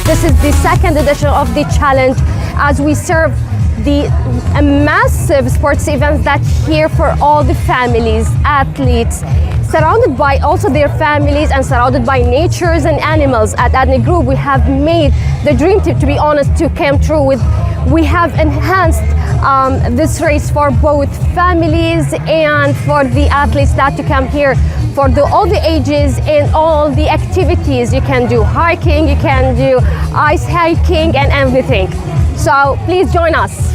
This is the second edition of the challenge as we serve the massive sports events that here for all the families, athletes, surrounded by also their families and surrounded by natures and animals. At Ethnic Group, we have made the dream team, to be honest, to come true with. We have enhanced this race for both families and for the athletes that to come here for all the ages and all the activities. You can do hiking, you can do ice hiking and everything. So please join us.